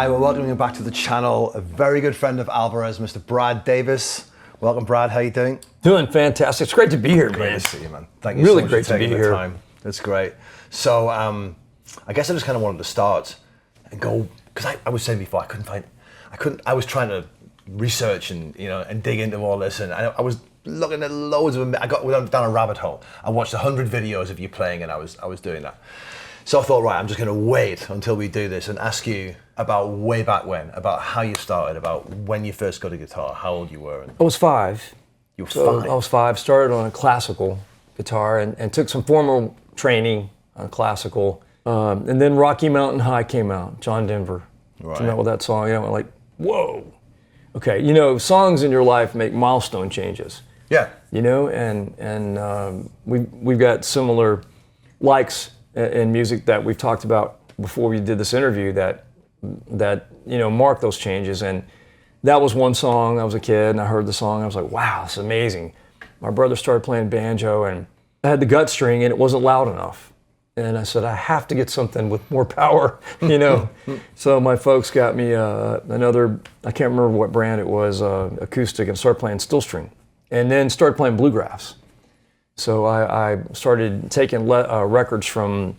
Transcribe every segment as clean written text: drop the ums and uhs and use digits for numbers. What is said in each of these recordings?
Hi, we're welcoming you back to the channel. A very good friend of Alvarez, Mr. Brad Davis. Welcome, Brad. How you doing? Doing fantastic. It's great to be here, man. Great to see you, man. Thank you Really so much great for taking to be the here. time. That's great. So, I guess I just kind of wanted to start and go, because I was saying before, I was trying to research and dig into all this, and I was looking at loads of them. I got down a rabbit hole. I watched 100 videos of you playing, and I was doing that. So I thought, right, I'm just going to wait until we do this and ask you about way back when, about how you started, about when you first got a guitar, how old you were. I was 5. You were 5? I was 5, started on a classical guitar and took some formal training on classical. And then Rocky Mountain High came out, John Denver. Right. Came out with that song, like, whoa. Okay, songs in your life make milestone changes. Yeah. And we've got similar likes in music that we've talked about before we did this interview that mark those changes. And that was one song. I was a kid and I heard the song. I was like, wow, it's amazing. My brother started playing banjo and I had the gut string and it wasn't loud enough. And I said, I have to get something with more power, So my folks got me another, I can't remember what brand it was, acoustic, and started playing steel string. And then started playing bluegrass. So I started taking records from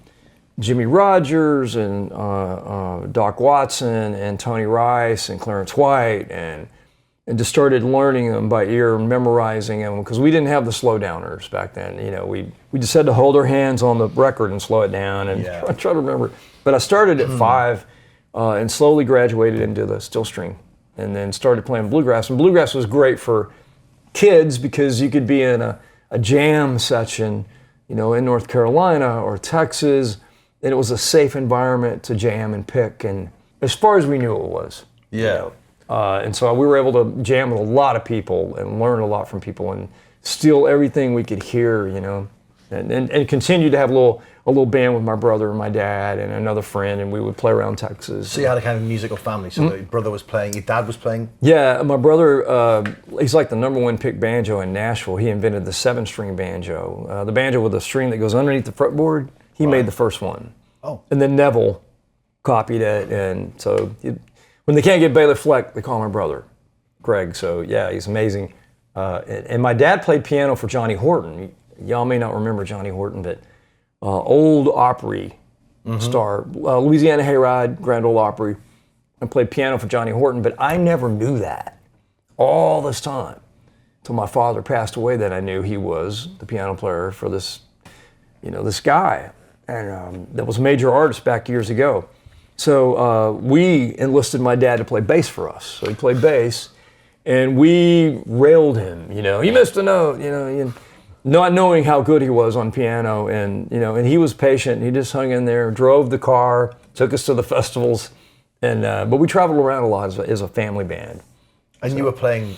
Jimmy Rogers and Doc Watson and Tony Rice and Clarence White and just started learning them by ear and memorizing them because we didn't have the slow downers back then. We just had to hold our hands on the record and slow it down and try to remember. But I started at 5 and slowly graduated into the steel string and then started playing bluegrass. And bluegrass was great for kids because you could be in a jam session, in North Carolina or Texas, and it was a safe environment to jam and pick, and as far as we knew it was. Yeah. And so we were able to jam with a lot of people and learn a lot from people and steal everything we could hear, and continue to have a little band with my brother and my dad and another friend, and we would play around Texas. So you had a kind of musical family. So your brother was playing, your dad was playing? Yeah, my brother, he's like the #1 pick banjo in Nashville. He invented the 7-string banjo. The banjo with a string that goes underneath the fretboard, he made the first one. Oh. And then Neville copied it, and so when they can't get Bailey Fleck, they call my brother, Greg. So yeah, he's amazing. And my dad played piano for Johnny Horton. Y'all may not remember Johnny Horton, but old Opry star, Louisiana Hayride, Grand Ole Opry, and played piano for Johnny Horton, but I never knew that all this time until my father passed away. Then I knew he was the piano player for this, this guy, and that was a major artist back years ago. So we enlisted my dad to play bass for us. So he played bass, and we railed him. He missed a note. Not knowing how good he was on piano, and he was patient. He just hung in there, drove the car, took us to the festivals, and but we traveled around a lot as a family band. And you were playing.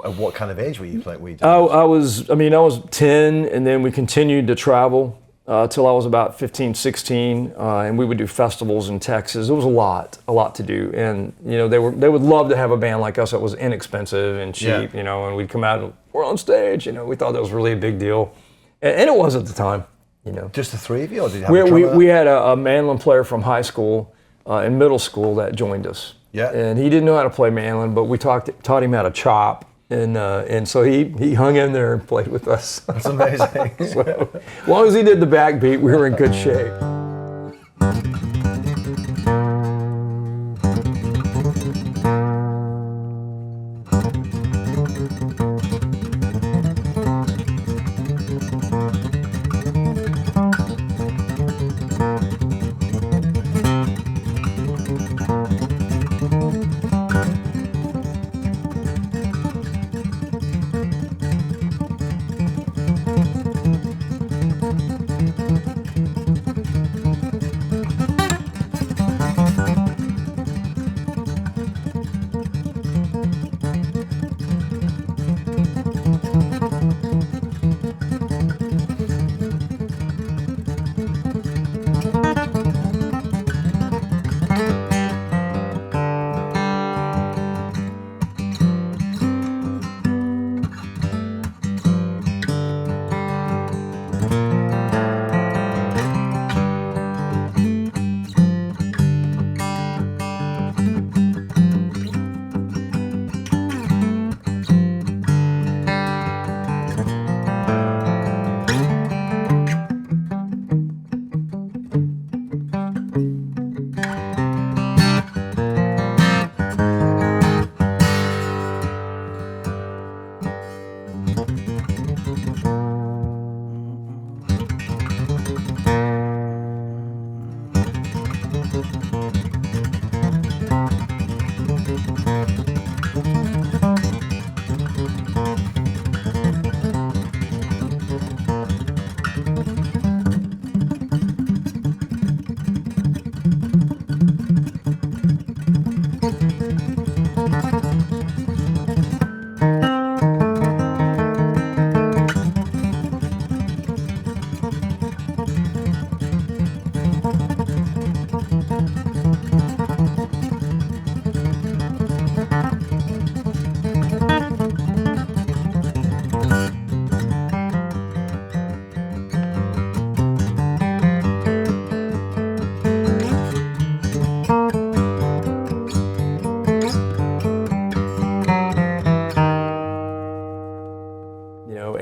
At what kind of age were you playing? I was 10, and then we continued to travel till I was about 15, 16, and we would do festivals in Texas. It was a lot to do, and they would love to have a band like us that was inexpensive and cheap, and we'd come out and we're on stage. We thought that was really a big deal, and it was at the time. Just the three of you, or did you have a drummer? We had a mandolin player from high school and middle school that joined us. Yeah, and he didn't know how to play mandolin, but we taught him how to chop. And so he hung in there and played with us. That's amazing. So, as long as he did the backbeat, we were in good shape.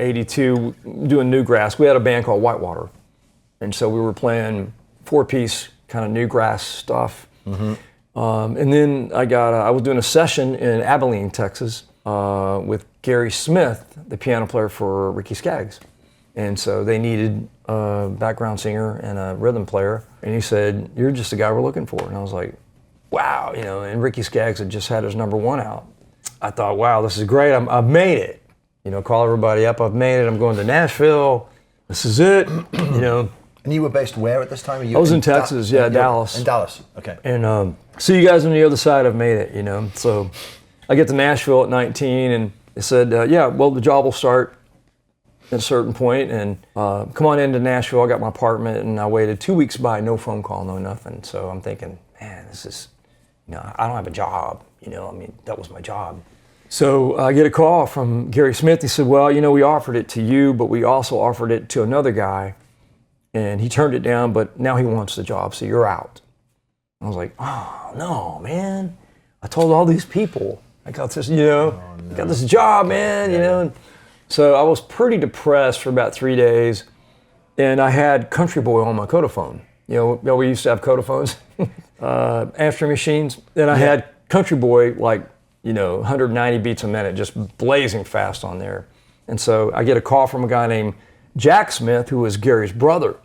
'82 doing Newgrass. We had a band called Whitewater, and so we were playing 4-piece kind of Newgrass stuff. And then I was doing a session in Abilene, Texas, with Gary Smith, the piano player for Ricky Skaggs. And so they needed a background singer and a rhythm player. And he said, "You're just the guy we're looking for." And I was like, wow, you know, and Ricky Skaggs had just had his #1 out. I thought, wow, this is great. I've made it. You know, call everybody up. I've made it. I'm going to Nashville. This is it, you know. And you were based where at this time? I was in Texas, Dallas. In Dallas, okay. And see you guys on the other side. I've made it, you know. So I get to Nashville at 19, and they said, yeah, well, the job will start at a certain point, and come on into Nashville. I got my apartment, and I waited 2 weeks by, no phone call, no nothing. So I'm thinking, man, this is, you know, I don't have a job. You know, I mean, that was my job. So I get a call from Gary Smith. He said, well, you know, we offered it to you, but we also offered it to another guy, and he turned it down, but now he wants the job, so you're out. I was like, oh, no, man. I told all these people I got this, you know, got this job, man, you know. And so I was pretty depressed for about 3 days, and I had Country Boy on my Codaphone. You know, we used to have Codaphones, answering machines, and I had Country Boy, like, you know, 190 beats a minute, just blazing fast on there. And so I get a call from a guy named Jack Smith, who was Gary's brother,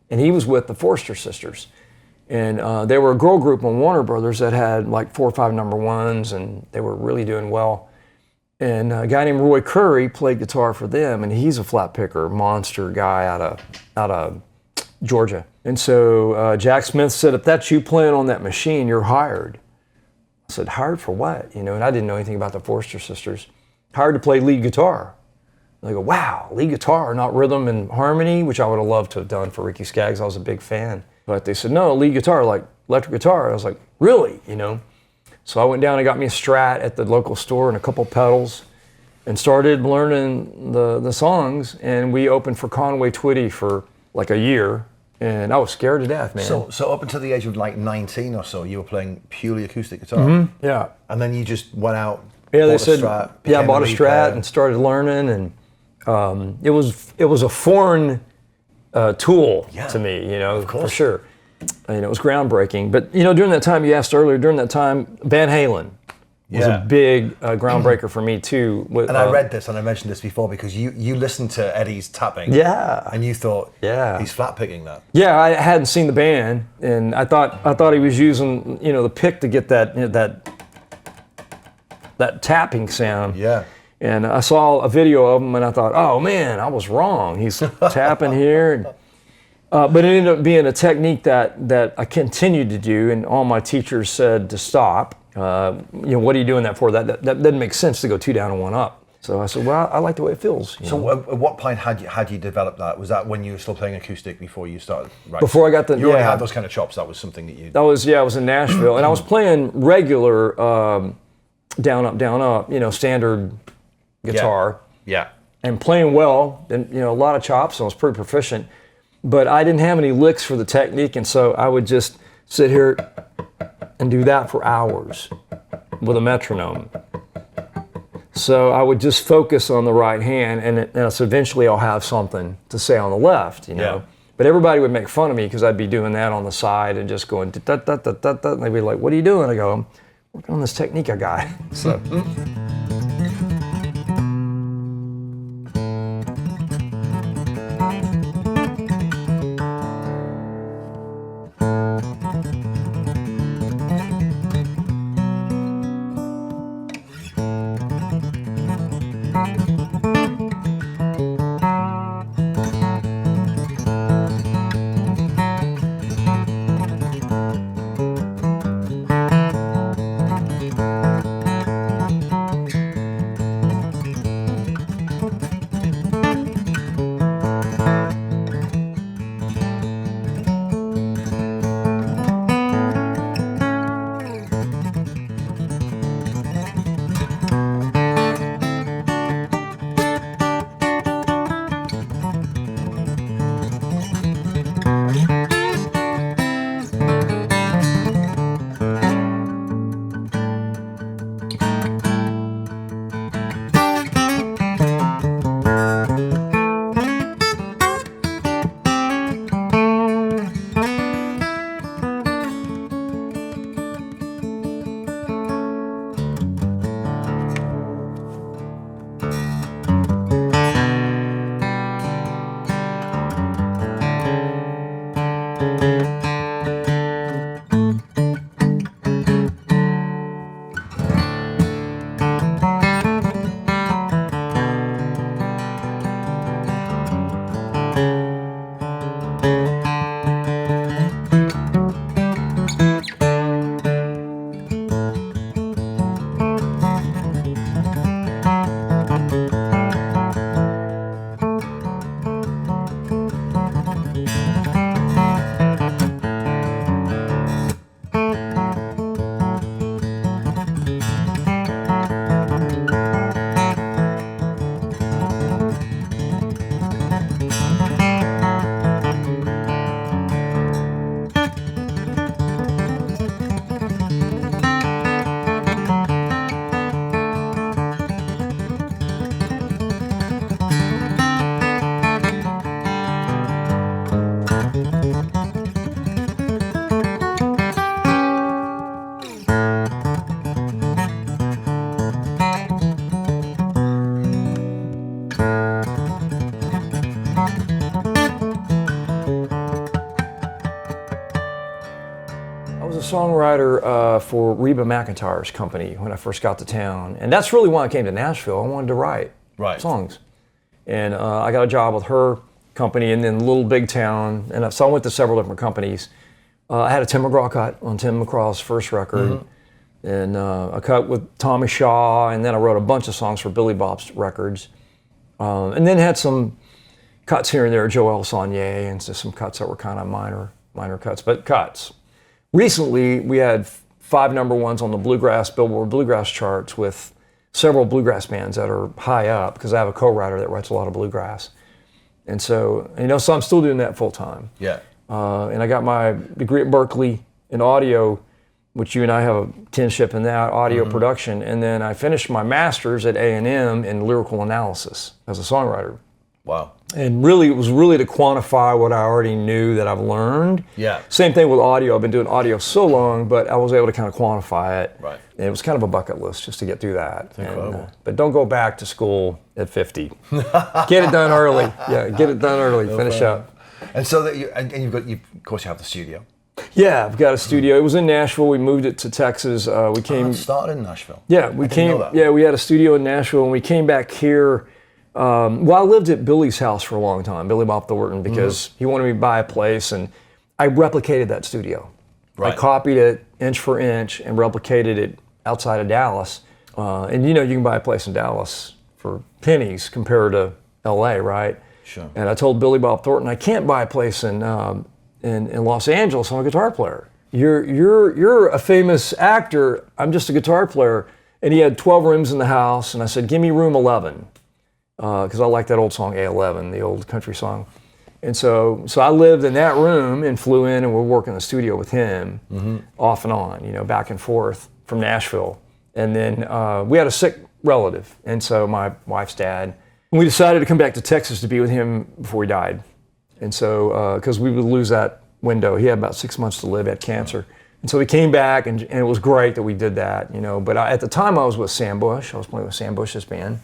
and he was with the Forster Sisters. And they were a girl group on Warner Brothers that had like 4 or 5 #1s, and they were really doing well. And a guy named Roy Curry played guitar for them, and he's a flat picker, monster guy out of Georgia. And so Jack Smith said, if that's you playing on that machine, you're hired. I said, hired for what? You know, and I didn't know anything about the Forster Sisters. Hired to play lead guitar. And they go, wow, lead guitar, not rhythm and harmony, which I would have loved to have done for Ricky Skaggs. I was a big fan. But they said, no, lead guitar, like electric guitar. I was like, really? You know? So I went down and got me a Strat at the local store and a couple pedals and started learning the songs. And we opened for Conway Twitty for like a year. And I was scared to death, man. So up until the age of like 19 or so, you were playing purely acoustic guitar? Mm-hmm. Yeah. And then you just went out, they said, Strat, I bought a Strat and started learning. And it was a foreign tool to me, you know, for sure. You know, it was groundbreaking. But, you know, during that time, you asked earlier, during that time, Van Halen was a big groundbreaker for me, too. And I read this, and I mentioned this before, because you listened to Eddie's tapping. Yeah. And you thought, he's flat picking that. Yeah, I hadn't seen the band, and I thought he was using, you know, the pick to get that, you know, that tapping sound. Yeah. And I saw a video of him, and I thought, oh, man, I was wrong. He's tapping here. But it ended up being a technique that I continued to do, and all my teachers said to stop. You know, what are you doing that for? That doesn't make sense to go 2 down and 1 up. So I said, well, I like the way it feels. So at what point had you developed that? Was that when you were still playing acoustic before you started writing? Before I got the... You already had those kind of chops. That was something that you... I was in Nashville, and I was playing regular down, up, you know, standard guitar. Yeah. And playing well, and, you know, a lot of chops, so I was pretty proficient. But I didn't have any licks for the technique, and so I would just sit here and do that for hours with a metronome. So I would just focus on the right hand, and so eventually I'll have something to say on the left, you know. Yeah. But everybody would make fun of me because I'd be doing that on the side and just going da-da-da-da-da-da, and they'd be like, what are you doing? I go, I'm working on this technique I got. So. songwriter for Reba McEntire's company when I first got to town. And that's really why I came to Nashville. I wanted to write songs. And I got a job with her company and then Little Big Town. And so I went to several different companies. I had a Tim McGraw cut on Tim McGraw's first record. And a cut with Tommy Shaw. And then I wrote a bunch of songs for Billy Bob's records. And then had some cuts here and there, Joel Saunier, and just some cuts that were kind of minor cuts, but cuts. Recently, we had 5 number ones on the Billboard Bluegrass charts with several bluegrass bands that are high up, because I have a co-writer that writes a lot of bluegrass. And so, so I'm still doing that full time. Yeah. And I got my degree at Berkeley in audio, which you and I have a kinship in that, audio production. And then I finished my master's at A&M in lyrical analysis as a songwriter. Wow. And really, it was really to quantify what I already knew that I've learned. Yeah. Same thing with audio. I've been doing audio so long, but I was able to kind of quantify it. Right. And it was kind of a bucket list just to get through that. Incredible. But don't go back to school at 50. Get it done early. Yeah, get it done early. Finish up. And so that of course you have the studio. Yeah, I've got a studio. It was in Nashville. We moved it to Texas. We came. Started in Nashville. Yeah, we came. Yeah, we had a studio in Nashville, and we came back here. Well, I lived at Billy's house for a long time, Billy Bob Thornton, because he wanted me to buy a place, and I replicated that studio. Right. I copied it inch for inch and replicated it outside of Dallas. And you can buy a place in Dallas for pennies compared to LA, right? Sure. And I told Billy Bob Thornton, I can't buy a place in Los Angeles. I'm a guitar player. You're a famous actor. I'm just a guitar player. And he had 12 rooms in the house, and I said, give me room 11. Because I like that old song A11, the old country song. And so I lived in that room and flew in and we're working in the studio with him off and on, back and forth from Nashville. And then we had a sick relative, and so my wife's dad. And we decided to come back to Texas to be with him before he died. And so, because we would lose that window. He had about 6 months to live, had cancer. And so we came back, and it was great that we did that, But at the time I was with Sam Bush. I was playing with Sam Bush's band.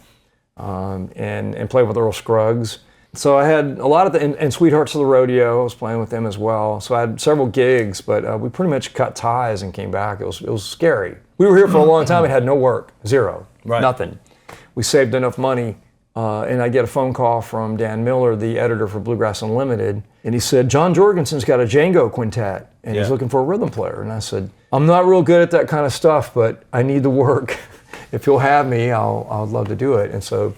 And played with Earl Scruggs. So I had a lot of and Sweethearts of the Rodeo, I was playing with them as well. So I had several gigs, but we pretty much cut ties and came back. It was scary. We were here for a long time and had no work, zero, nothing. We saved enough money, and I get a phone call from Dan Miller, the editor for Bluegrass Unlimited, and he said, John Jorgensen's got a Django quintet, and he's looking for a rhythm player. And I said, I'm not real good at that kind of stuff, but I need the work. If you'll have me, I'd love to do it. And so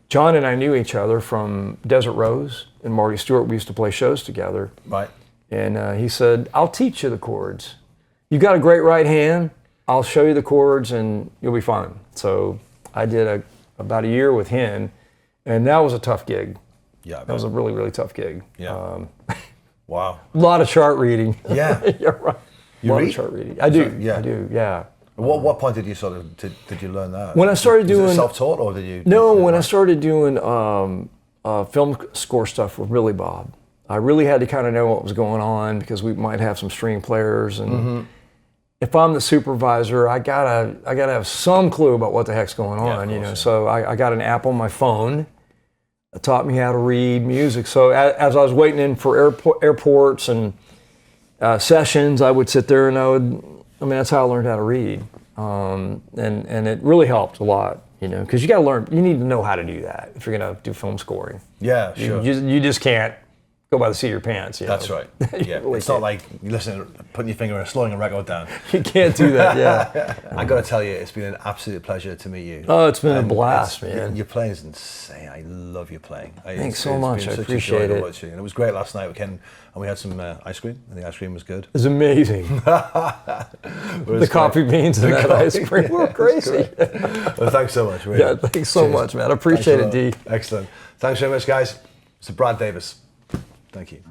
John and I knew each other from Desert Rose and Marty Stewart. We used to play shows together. Right. And he said, I'll teach you the chords. You got a great right hand. I'll show you the chords and you'll be fine. So I did about a year with him, and that was a tough gig. Yeah. That was a really, really tough gig. Yeah. Wow. A lot of chart reading. Yeah. You're right. You read? Of chart reading. I do. Yeah. I do. Yeah. What point did you did you learn that? When I started doing was it self-taught, or did you? No, when I started doing film score stuff with Billy Bob, I really had to kind of know what was going on, because we might have some string players, and if I'm the supervisor, I gotta have some clue about what the heck's going on, So I got an app on my phone that taught me how to read music. So as I was waiting in for airports and sessions, I would sit there and that's how I learned how to read. And it really helped a lot, because you got to learn, you need to know how to do that if you're going to do film scoring. Yeah, sure. You just can't go by the seat of your pants. That's right. Yeah, really it's not like you putting your finger and slowing a record down. You can't do that, yeah. I got to tell you, it's been an absolute pleasure to meet you. Oh, it's been a blast, man. Your playing is insane. I love your playing. Thanks so much. I appreciate it. And it was great last night with Ken, and we had some ice cream, and the ice cream was good. It was amazing. The coffee beans and that ice cream were crazy. Well, thanks so much. Really. Yeah, thanks so much, man. I appreciate it, D. Excellent. Thanks very much, guys. It's Brad Davis. Thank you.